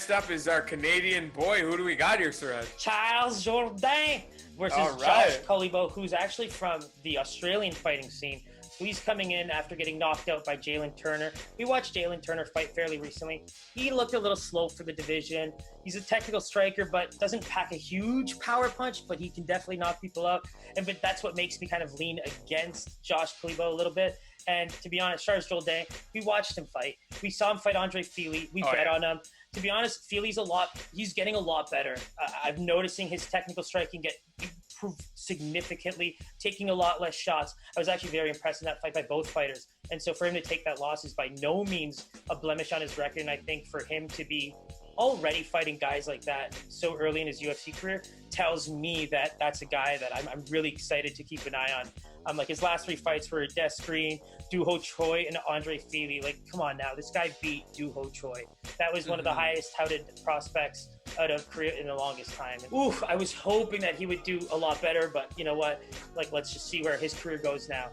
next up is our Canadian boy. Who do we got here, Suraj? Charles Jourdain versus All Josh right. Culibao, who's actually from the Australian fighting scene. So he's coming in after getting knocked out by Jourdain Turner. We watched Jourdain Turner fight fairly recently. He looked a little slow for the division. He's a technical striker, but doesn't pack a huge power punch, but he can definitely knock people out. But that's what makes me kind of lean against Josh Culibao a little bit. And to be honest, Charles Jourdain, we watched him fight. We saw him fight Andre Fili. We bet on him. To be honest, he's getting a lot better. I'm noticing his technical striking get improved significantly, taking a lot less shots. I was actually very impressed in that fight by both fighters. And so for him to take that loss is by no means a blemish on his record. And I think for him to be already fighting guys like that so early in his UFC career tells me that that's a guy that I'm really excited to keep an eye on. Like his last 3 fights were Des Green, Doo Ho Choi, and Andre Fili. Like, come on now, this guy beat Doo Ho Choi. That was one of the highest touted prospects out of Korea in the longest time. And, I was hoping that he would do a lot better, but you know what? Like, let's just see where his career goes now.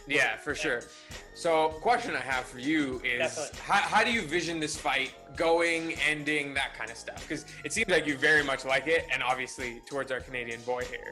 Yeah, for sure. So, question I have for you is, how do you vision this fight going, ending, that kind of stuff? Because it seems like you very much like it, and obviously towards our Canadian boy here.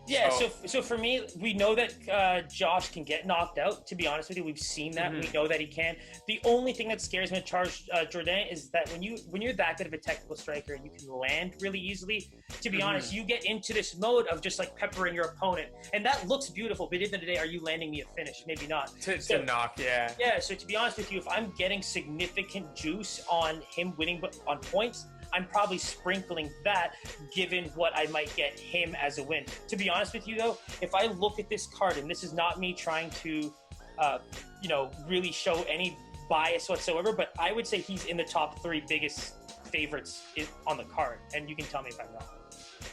Yeah, so for me, we know that Josh can get knocked out. To be honest with you, we've seen that. We know that he can. The only thing that scares me with Charles Jourdain is that when you're that good of a technical striker and you can land really easily, to be honest, you get into this mode of just like peppering your opponent. And that looks beautiful, but at the end of the day, are you landing me a finish? Maybe not. To knock, yeah. Yeah, so to be honest with you, if I'm getting significant juice on him winning on points, I'm probably sprinkling that given what I might get him as a win. To be honest with you, though, if I look at this card, and this is not me trying to, really show any bias whatsoever, but I would say he's in the top 3 biggest favorites on the card. And you can tell me if I'm wrong.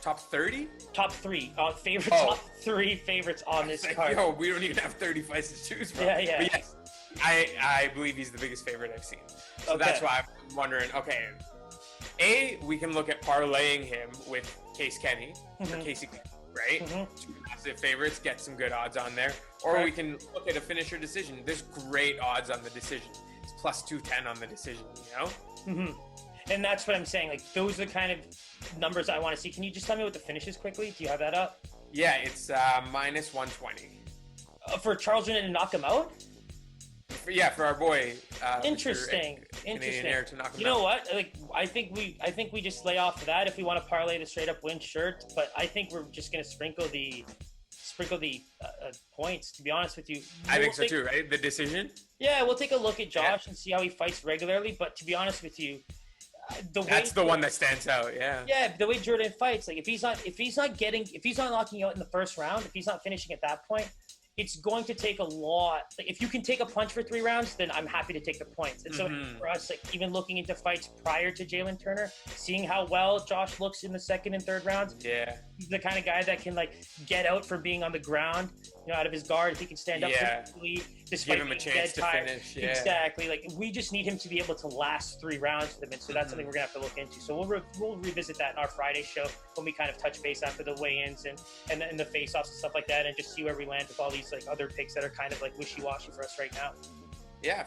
Top 30? Top 3 favorites. Top 3 favorites on this card. Yo, we don't even have 30 fights to choose from. Yeah. But yes, I believe he's the biggest favorite I've seen. So that's why I'm wondering, okay, we can look at parlaying him with Case Kenny, or Casey Kenny, right? 2 massive favorites, get some good odds on there. Or we can look at a finisher decision. There's great odds on the decision. It's plus 210 on the decision, you know? And that's what I'm saying. Like, those are the kind of numbers I want to see. Can you just tell me what the finish is quickly? Do you have that up? Yeah, it's minus 120. For Charles Jourdain to knock him out? For our boy. Interesting. Air to knock him you know what? Like, I think we just lay off of that if we want to parlay the straight up win shirt. But I think we're just gonna sprinkle the points. To be honest with you, I think so too. Right? The decision. Yeah, we'll take a look at Josh and see how he fights regularly. But to be honest with you, that's the one that stands out. Yeah. Yeah, the way Jourdain fights, like if he's not knocking you out in the first round, if he's not finishing at that point, it's going to take a lot. Like, if you can take a punch for 3 rounds, then I'm happy to take the points. And so for us, like, even looking into fights prior to Jourdain Turner, seeing how well Josh looks in the 2nd and 3rd rounds, he's the kind of guy that can like get out for being on the ground, out of his guard. If he can stand up quickly, despite give him a chance to finish. Yeah. Exactly. Like, we just need him to be able to last 3 rounds for them, and so that's something we're gonna have to look into. So we'll revisit that in our Friday show when we kind of touch base after the weigh-ins and the face-offs and stuff like that, and just see where we land with all these like other picks that are kind of like wishy-washy for us right now. Yeah.